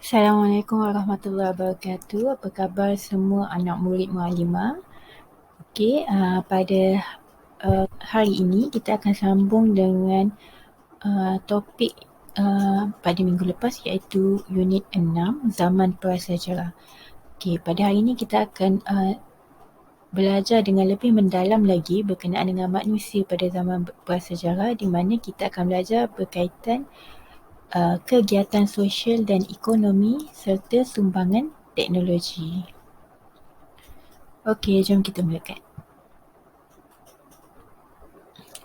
Assalamualaikum warahmatullahi wabarakatuh. Apa khabar semua anak murid Muallimah? Okey, pada hari ini kita akan sambung dengan topik pada minggu lepas iaitu unit 6 zaman prasejarah. Okey, pada hari ini kita akan belajar dengan lebih mendalam lagi berkenaan dengan manusia pada zaman prasejarah, di mana kita akan belajar berkaitan kegiatan sosial dan ekonomi serta sumbangan teknologi. Okey, jom kita mulakan.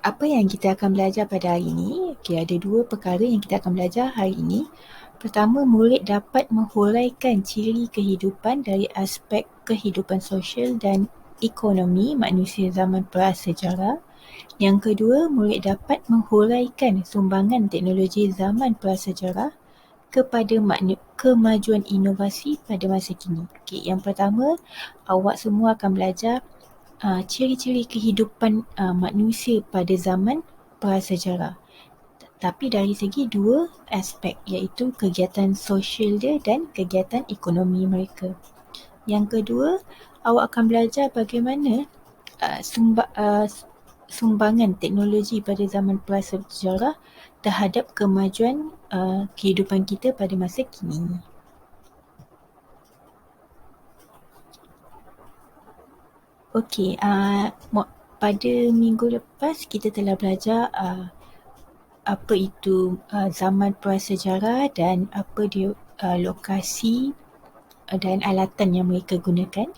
Apa yang kita akan belajar pada hari ini? Okey, ada dua perkara yang kita akan belajar hari ini. Pertama, murid dapat menghuraikan ciri kehidupan dari aspek kehidupan sosial dan ekonomi manusia zaman prasejarah. Yang kedua, murid dapat menghuraikan sumbangan teknologi zaman prasejarah kepada kemajuan inovasi pada masa kini. Okey, yang pertama, awak semua akan belajar ciri-ciri kehidupan manusia pada zaman prasejarah. Tapi dari segi dua aspek, iaitu kegiatan sosial dia dan kegiatan ekonomi mereka. Yang kedua, awak akan belajar bagaimana sumbangan teknologi pada zaman prasejarah terhadap kemajuan kehidupan kita pada masa kini. Okey, pada minggu lepas kita telah belajar apa itu zaman prasejarah dan apa dia lokasi dan alatan yang mereka gunakan.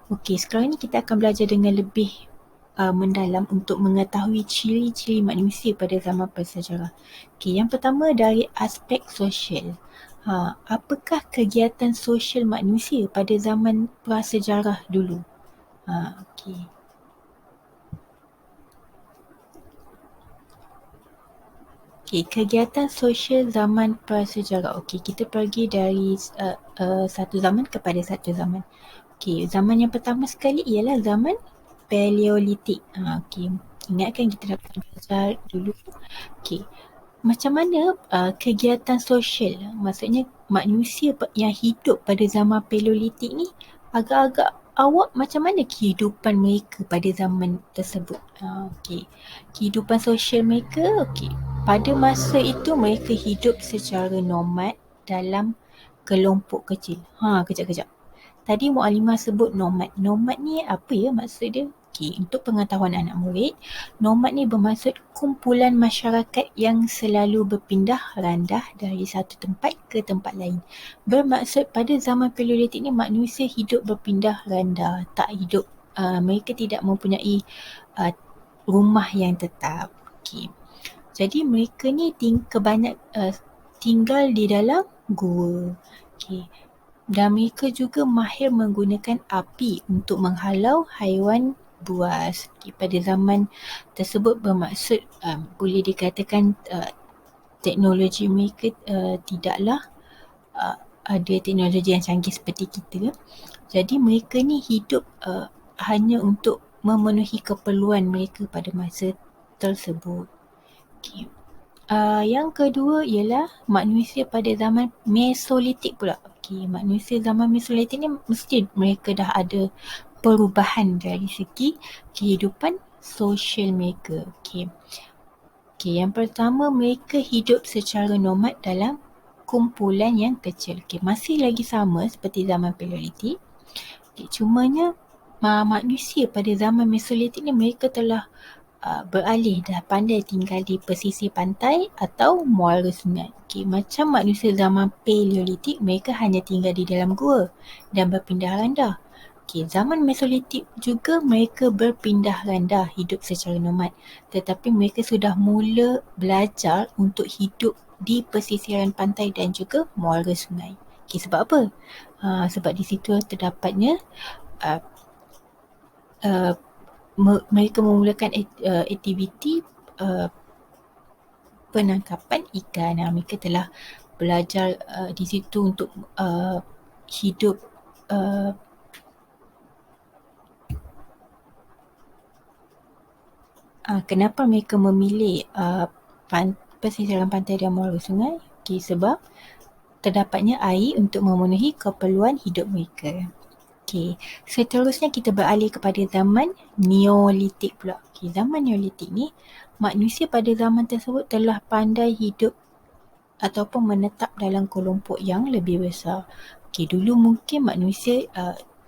Okey, sekarang ni kita akan belajar dengan lebih mendalam untuk mengetahui ciri-ciri manusia pada zaman prasejarah. Okey, yang pertama dari aspek sosial. Apakah kegiatan sosial manusia pada zaman prasejarah dulu? Okey. Okey, kegiatan sosial zaman prasejarah. Okey, kita pergi dari satu zaman kepada satu zaman. Okey, zaman yang pertama sekali ialah zaman Paleolitik. Okey, ingatkan kita dah belajar dulu. Okey, macam mana kegiatan sosial, maksudnya manusia yang hidup pada zaman Paleolitik ni, agak-agak awak macam mana kehidupan mereka pada zaman tersebut? Okey, kehidupan sosial mereka, okey, pada masa itu mereka hidup secara nomad dalam kelompok kecil. Kejap. Tadi Muallimah sebut nomad. Nomad ni apa ya maksud dia? Okey, untuk pengetahuan anak murid, nomad ni bermaksud kumpulan masyarakat yang selalu berpindah randah dari satu tempat ke tempat lain. Bermaksud pada zaman Paleolitik ni manusia hidup berpindah randah, tak hidup, mereka tidak mempunyai rumah yang tetap. Okey. Jadi mereka ni tinggal di dalam gua. Okey. Dan mereka juga mahir menggunakan api untuk menghalau haiwan buas. Pada zaman tersebut bermaksud boleh dikatakan teknologi mereka tidaklah ada teknologi yang canggih seperti kita. Jadi mereka ni hidup hanya untuk memenuhi keperluan mereka pada masa tersebut. Okay. Yang kedua ialah manusia pada zaman Mesolitik pula. Okey, manusia zaman Mesolitik ni mesti mereka dah ada perubahan dari segi kehidupan sosial mereka. Okey, yang pertama mereka hidup secara nomad dalam kumpulan yang kecil. Okey, masih lagi sama seperti zaman Paleolitik. Okey, cumanya manusia pada zaman Mesolitik ni mereka telah beralih, dah pandai tinggal di pesisir pantai atau muara sungai. Okay, macam manusia zaman Paleolitik, mereka hanya tinggal di dalam gua dan berpindah randah. Okay, zaman Mesolitik juga mereka berpindah randah, hidup secara nomad. Tetapi mereka sudah mula belajar untuk hidup di pesisiran pantai dan juga muara sungai. Okay, sebab apa? Sebab di situ terdapatnya mereka memulakan aktiviti penangkapan ikan. Mereka telah belajar di situ untuk hidup kenapa mereka memilih pesisiran pantai dan muara sungai? Okay, sebab terdapatnya air untuk memenuhi keperluan hidup mereka. Okey, seterusnya kita beralih kepada zaman Neolitik pula. Okey, zaman Neolitik ni manusia pada zaman tersebut telah pandai hidup ataupun menetap dalam kelompok yang lebih besar. Okey, dulu mungkin manusia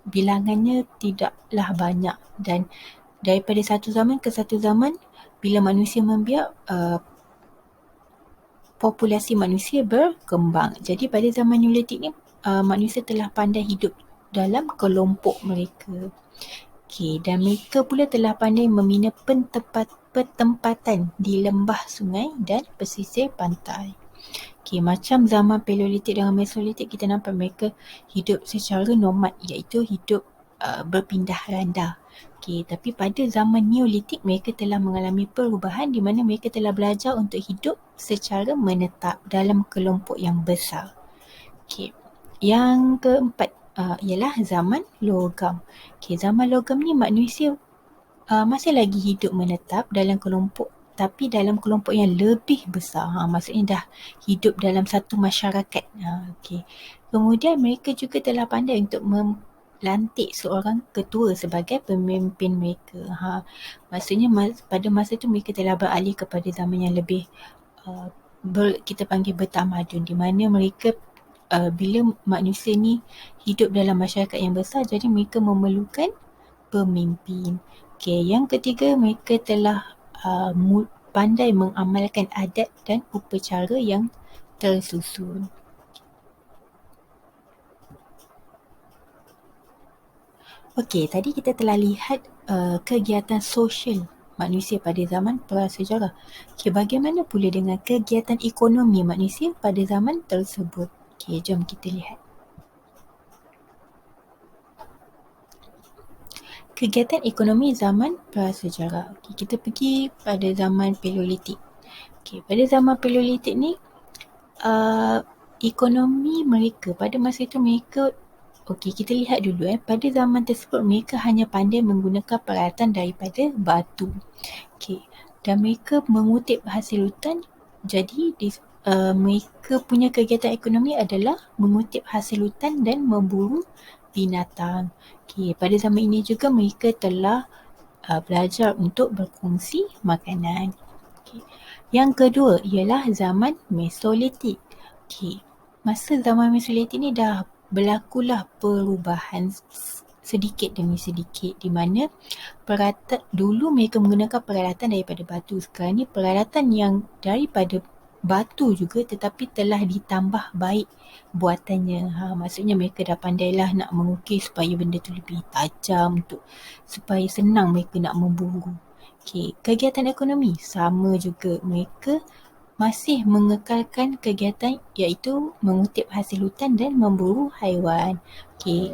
bilangannya tidaklah banyak dan daripada satu zaman ke satu zaman bila manusia membiak populasi manusia berkembang. Jadi pada zaman Neolitik ni manusia telah pandai hidup dalam kelompok mereka. Okey, dan mereka pula telah pandai membina pertempatan di lembah sungai dan pesisir pantai. Okey, macam zaman Paleolitik dan Mesolitik kita nampak mereka hidup secara nomad iaitu hidup berpindah randa. Okey, tapi pada zaman Neolitik mereka telah mengalami perubahan di mana mereka telah belajar untuk hidup secara menetap dalam kelompok yang besar. Okey, yang keempat ialah zaman logam. Okey, zaman logam ni manusia masih lagi hidup menetap dalam kelompok tapi dalam kelompok yang lebih besar. Maksudnya dah hidup dalam satu masyarakat. Okay. Kemudian mereka juga telah pandai untuk melantik seorang ketua sebagai pemimpin mereka. Maksudnya pada masa itu mereka telah beralih kepada zaman yang lebih kita panggil bertamadun, di mana mereka bila manusia ni hidup dalam masyarakat yang besar, jadi mereka memerlukan pemimpin. Okay, yang ketiga mereka telah pandai mengamalkan adat dan upacara yang tersusun. Okey, tadi kita telah lihat kegiatan sosial manusia pada zaman prasejarah. Okey, bagaimana pula dengan kegiatan ekonomi manusia pada zaman tersebut? Okey, jom kita lihat. Kegiatan ekonomi zaman prasejarah. Okay, kita pergi pada zaman Paleolitik. Okay, pada zaman Paleolitik ni, ekonomi mereka pada masa itu mereka, kita lihat dulu pada zaman tersebut mereka hanya pandai menggunakan peralatan daripada batu. Dan mereka mengutip hasil hutan. Jadi mereka punya kegiatan ekonomi adalah mengutip hasil hutan dan memburu binatang. Pada zaman ini juga mereka telah belajar untuk berkongsi makanan. Yang kedua ialah zaman Mesolitik. Masa zaman Mesolitik ni dah berlakulah perubahan sedikit demi sedikit, di mana dulu mereka menggunakan peralatan daripada batu. Sekarang ni peralatan yang daripada batu juga tetapi telah ditambah baik buatannya. Maksudnya mereka dah pandailah nak mengukir supaya benda tu lebih tajam supaya senang mereka nak memburu. Kegiatan ekonomi sama juga, mereka masih mengekalkan kegiatan iaitu mengutip hasil hutan dan memburu haiwan.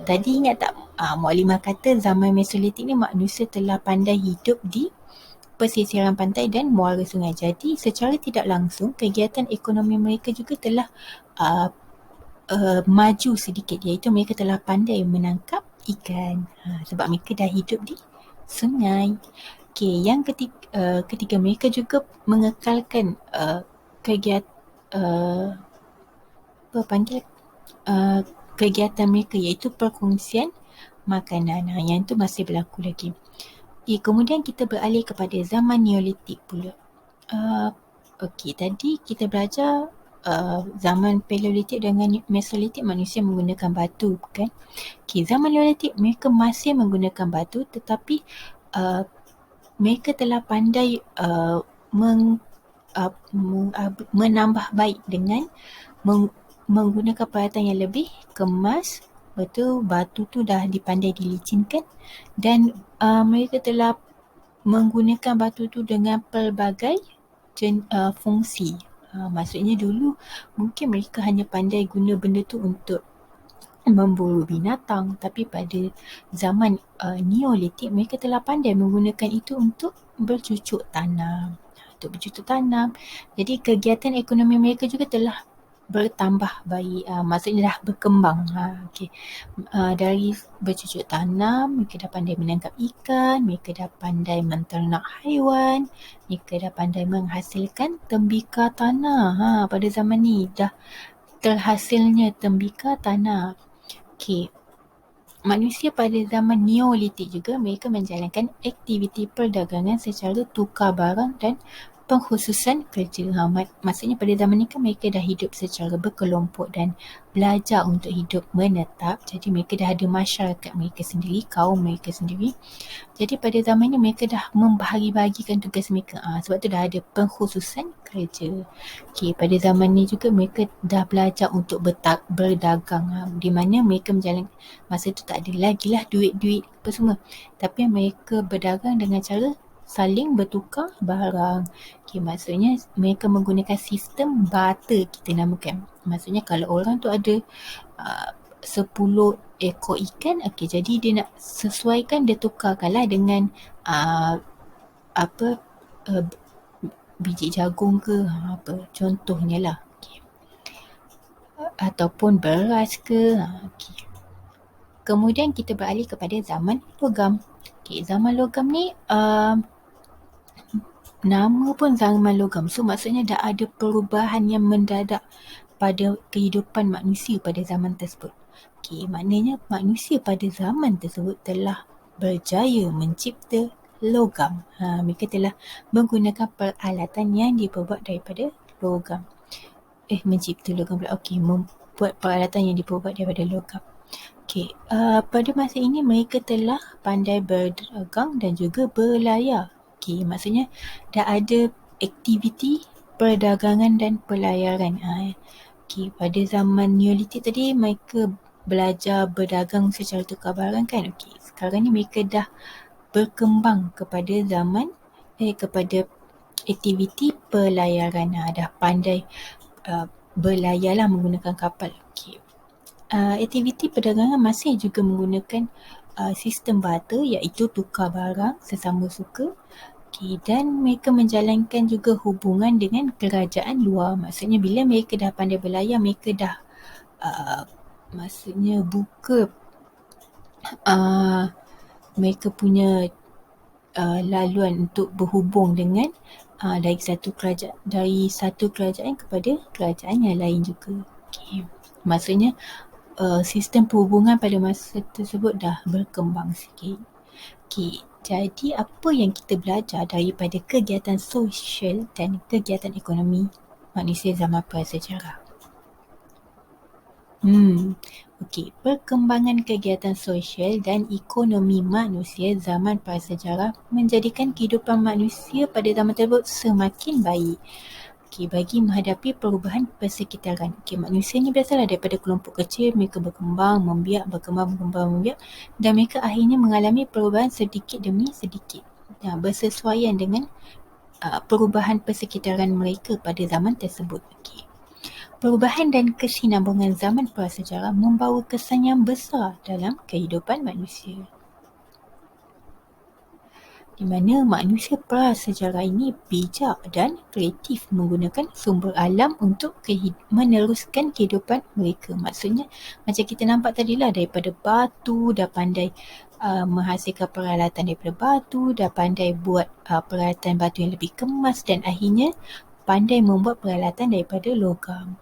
Tadi ingat tak Mukadimah kata zaman Mesolitik ni manusia telah pandai hidup di pesisiran pantai dan muara sungai. Jadi secara tidak langsung kegiatan ekonomi mereka juga telah maju sedikit, iaitu mereka telah pandai menangkap ikan sebab mereka dah hidup di sungai. Yang ketiga mereka juga mengekalkan kegiatan kegiatan mereka iaitu perkongsian makanan. Yang itu masih berlaku lagi. Kemudian kita beralih kepada zaman Neolitik pula. Tadi kita belajar zaman Paleolitik dengan Mesolitik manusia menggunakan batu, bukan? Zaman Neolitik mereka masih menggunakan batu tetapi mereka telah pandai menambah baik dengan menggunakan peralatan yang lebih kemas. Betul, batu tu dah dipandai dilicinkan dan mereka telah menggunakan batu tu dengan pelbagai fungsi. Maksudnya dulu mungkin mereka hanya pandai guna benda tu untuk memburu binatang, tapi pada zaman Neolitik mereka telah pandai menggunakan itu untuk bercucuk tanam. Jadi kegiatan ekonomi mereka juga telah bertambah baik, maksudnya dah berkembang. Dari bercucuk tanam, mereka dah pandai menangkap ikan, mereka dah pandai menternak haiwan, mereka dah pandai menghasilkan tembikar tanah. Pada zaman ni dah terhasilnya tembika tanah. Okey, manusia pada zaman Neolitik juga mereka menjalankan aktiviti perdagangan secara tukar barang dan pengkhususan kerja. Maksudnya pada zaman ni kan mereka dah hidup secara berkelompok dan belajar untuk hidup menetap. Jadi mereka dah ada masyarakat mereka sendiri, kaum mereka sendiri. Jadi pada zaman ni mereka dah membahagi-bahagikan tugas mereka. Sebab tu dah ada pengkhususan kerja. Okey, pada zaman ni juga mereka dah belajar untuk berdagang. Di mana mereka masa tu tak ada lagi lah duit-duit apa semua. Tapi mereka berdagang dengan cara saling bertukar barang. Okey, maksudnya mereka menggunakan sistem barter kita namakan. Maksudnya kalau orang tu ada 10 ekor ikan, okey, jadi dia nak sesuaikan, dia tukarkanlah dengan biji jagung ke, contohnya lah. Okay. Ataupun beras ke. Okay. Kemudian kita beralih kepada zaman logam. Okay, zaman logam ni nama pun zaman logam. So maksudnya dah ada perubahan yang mendadak pada kehidupan manusia pada zaman tersebut. Okay, maknanya manusia pada zaman tersebut telah berjaya mencipta logam. Mereka telah menggunakan peralatan yang diperbuat daripada logam. Mencipta logam pula. Okey, membuat peralatan yang diperbuat daripada logam. Okey, pada masa ini mereka telah pandai berdagang dan juga berlayar. Okey, maksudnya dah ada aktiviti perdagangan dan pelayaran. Okey, pada zaman Neolitik tadi mereka belajar berdagang secara tukar barang kan. Okey, sekarang ni mereka dah berkembang kepada kepada aktiviti pelayaran. Dah pandai berlayar lah menggunakan kapal. Okay. Aktiviti perdagangan masih juga menggunakan sistem barter, iaitu tukar barang sesama suka. Okay. Dan mereka menjalankan juga hubungan dengan kerajaan luar. Maksudnya bila mereka dah pandai berlayar, mereka dah maksudnya buka mereka punya laluan untuk berhubung dengan dari satu kerajaan kepada kerajaan yang lain juga. Okay. Maksudnya sistem perhubungan pada masa tersebut dah berkembang sikit. Okay. Jadi apa yang kita belajar daripada kegiatan sosial dan kegiatan ekonomi manusia zaman prasejarah? Okey, perkembangan kegiatan sosial dan ekonomi manusia zaman prasejarah menjadikan kehidupan manusia pada zaman tersebut semakin baik. Okey, bagi menghadapi perubahan persekitaran. Okey, manusia ni biasalah daripada kelompok kecil, mereka berkembang, membiak dan mereka akhirnya mengalami perubahan sedikit demi sedikit. Bersesuaian dengan perubahan persekitaran mereka pada zaman tersebut. Okey. Perubahan dan kesinambungan zaman prasejarah membawa kesan yang besar dalam kehidupan manusia. Di mana manusia prasejarah ini bijak dan kreatif menggunakan sumber alam untuk meneruskan kehidupan mereka. Maksudnya macam kita nampak tadilah, daripada batu dah pandai menghasilkan peralatan daripada batu, dah pandai buat peralatan batu yang lebih kemas dan akhirnya pandai membuat peralatan daripada logam.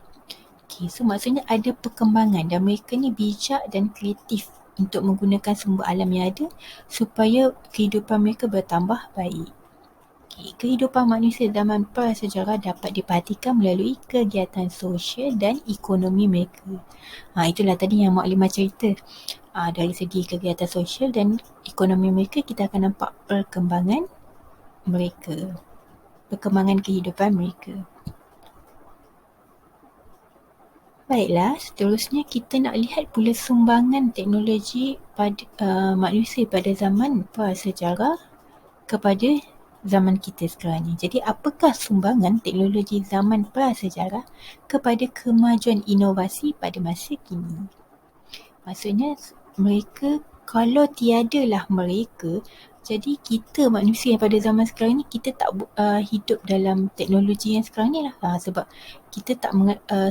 Okay, so maksudnya ada perkembangan dan mereka ni bijak dan kreatif untuk menggunakan sumber alam yang ada supaya kehidupan mereka bertambah baik. Okay, kehidupan manusia zaman prasejarah dapat diperhatikan melalui kegiatan sosial dan ekonomi mereka. Itulah tadi yang Mak Limah cerita. Dari segi kegiatan sosial dan ekonomi mereka, kita akan nampak perkembangan mereka, perkembangan kehidupan mereka. Baiklah, seterusnya kita nak lihat pula sumbangan teknologi pada manusia pada zaman prasejarah kepada zaman kita sekarang ni. Jadi apakah sumbangan teknologi zaman prasejarah kepada kemajuan inovasi pada masa kini? Maksudnya mereka, kalau tiadalah mereka, jadi kita manusia pada zaman sekarang ni, kita tak hidup dalam teknologi yang sekarang ni lah. Sebab kita tak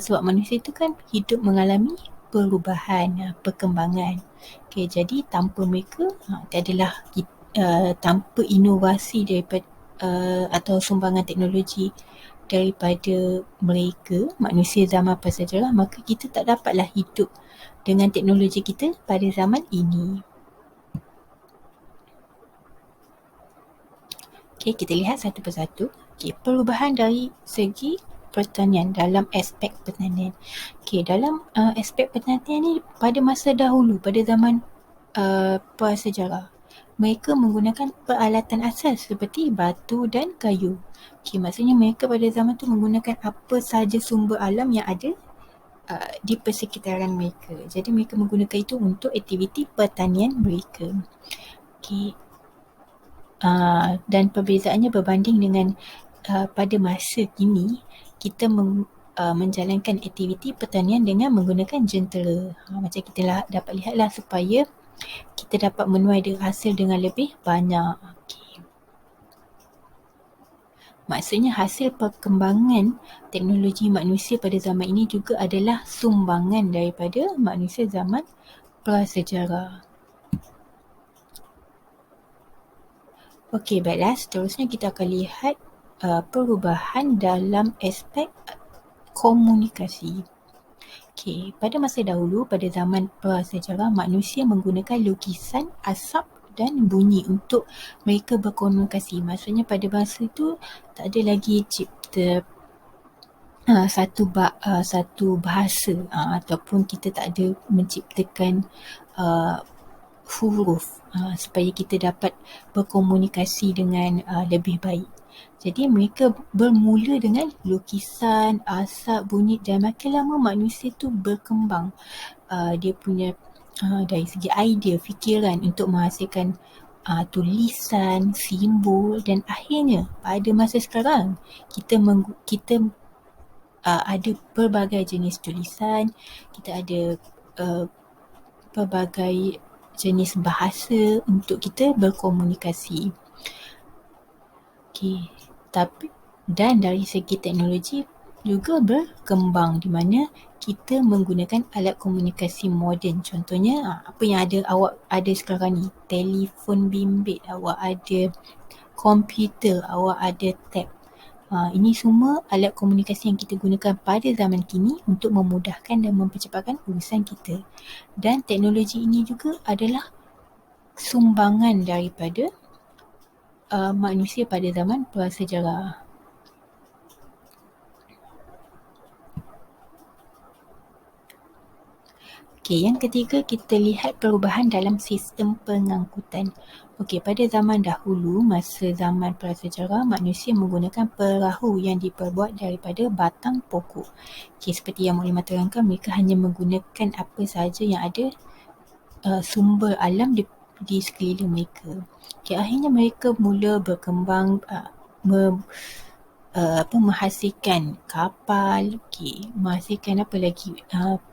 sebab manusia itu kan hidup mengalami perubahan, perkembangan. Okay, jadi tanpa mereka, tiadalah tanpa inovasi daripada atau sumbangan teknologi daripada mereka, manusia zaman prasejarah, maka kita tak dapatlah hidup dengan teknologi kita pada zaman ini. Okay, kita lihat satu persatu. Okay, perubahan dari segi pertanian dalam aspek pertanian. Okay, dalam aspek pertanian ni pada masa dahulu, pada zaman prasejarah, mereka menggunakan peralatan asas seperti batu dan kayu. Okay, maksudnya mereka pada zaman tu menggunakan apa sahaja sumber alam yang ada di persekitaran mereka. Jadi mereka menggunakan itu untuk aktiviti pertanian mereka. Okay. Dan perbezaannya berbanding dengan pada masa kini, kita menjalankan aktiviti pertanian dengan menggunakan jentera. Macam kita dapat lihatlah, supaya kita dapat menuai hasil dengan lebih banyak. Okay. Maksudnya hasil perkembangan teknologi manusia pada zaman ini juga adalah sumbangan daripada manusia zaman prasejarah. Okey, baiklah. Seterusnya kita akan lihat perubahan dalam aspek komunikasi. Okey, pada masa dahulu, pada zaman prasejarah, manusia menggunakan lukisan, asap dan bunyi untuk mereka berkomunikasi. Maksudnya pada masa itu tak ada lagi cipta satu bahasa ataupun kita tak ada menciptakan huruf supaya kita dapat berkomunikasi dengan lebih baik. Jadi mereka bermula dengan lukisan, asap, bunyi, dan makin lama manusia tu berkembang. Dia punya dari segi idea, fikiran untuk menghasilkan tulisan, simbol, dan akhirnya pada masa sekarang kita ada pelbagai jenis tulisan, kita ada pelbagai jenis bahasa untuk kita berkomunikasi. Okay. Dan dari segi teknologi juga berkembang, di mana kita menggunakan alat komunikasi moden. Contohnya apa yang awak ada sekarang ni, telefon bimbit, awak ada komputer, awak ada tab. Ini semua alat komunikasi yang kita gunakan pada zaman kini untuk memudahkan dan mempercepatkan urusan kita. Dan teknologi ini juga adalah sumbangan daripada manusia pada zaman prasejarah. Okey, yang ketiga kita lihat perubahan dalam sistem pengangkutan. Okey, pada zaman dahulu, masa zaman prasejarah, manusia menggunakan perahu yang diperbuat daripada batang pokok. Okey, seperti yang maklumat terangkan, mereka hanya menggunakan apa sahaja yang ada sumber alam di sekeliling mereka. Okey, akhirnya mereka mula berkembang menghasilkan kapal, menghasilkan apa lagi,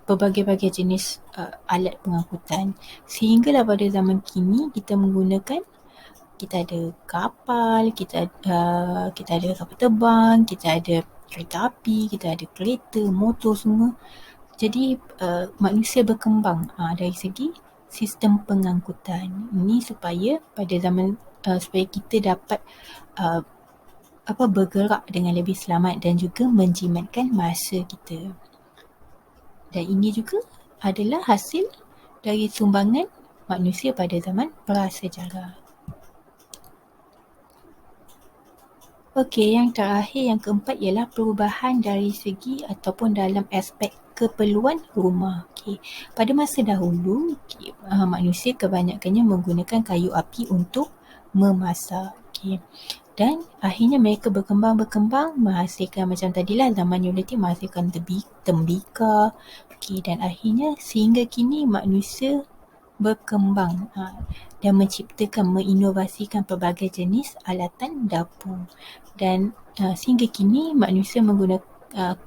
pelbagai-bagai jenis alat pengangkutan. Sehinggalah pada zaman kini kita ada kapal, kita ada kapal terbang, kita ada kereta api, kita ada kereta, motor semua. Jadi manusia berkembang dari segi sistem pengangkutan. Ini supaya pada zaman supaya kita dapat bergerak dengan lebih selamat dan juga menjimatkan masa kita. Dan ini juga adalah hasil dari sumbangan manusia pada zaman prasejarah. Okey, yang terakhir, yang keempat ialah perubahan dari segi ataupun dalam aspek keperluan rumah. Okey, pada masa dahulu, manusia kebanyakannya menggunakan kayu api untuk memasak. Okey. Dan akhirnya mereka berkembang menghasilkan macam tadilah zaman Neolitik, menghasilkan tembikar. Okay, dan akhirnya sehingga kini manusia berkembang dan menginovasikan pelbagai jenis alatan dapur. Dan sehingga kini manusia menggunakan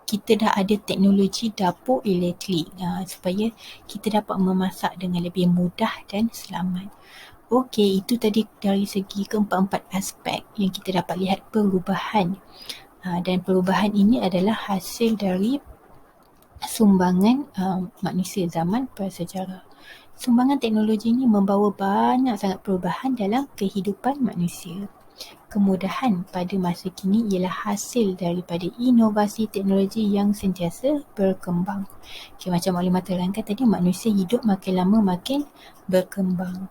kita dah ada teknologi dapur elektrik supaya kita dapat memasak dengan lebih mudah dan selamat. Okey, itu tadi dari segi keempat-empat aspek yang kita dapat lihat perubahan. Dan perubahan ini adalah hasil dari sumbangan manusia zaman prasejarah. Sumbangan teknologi ini membawa banyak sangat perubahan dalam kehidupan manusia. kemudahan pada masa kini ialah hasil daripada inovasi teknologi yang sentiasa berkembang. Macam maklumat terangkan tadi, manusia hidup makin lama makin berkembang.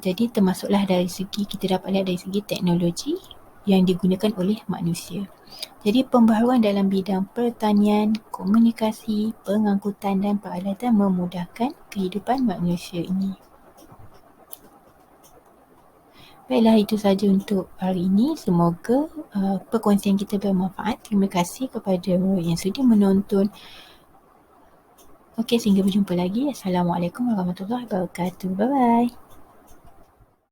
Jadi termasuklah dari segi, kita dapat lihat dari segi teknologi yang digunakan oleh manusia. Jadi pembaharuan dalam bidang pertanian, komunikasi, pengangkutan dan peralatan memudahkan kehidupan manusia ini. Baiklah, itu sahaja untuk hari ini. Semoga perkongsian kita bermanfaat. Terima kasih kepada yang sudi menonton. Okey, sehingga berjumpa lagi. Assalamualaikum warahmatullahi wabarakatuh. Bye-bye.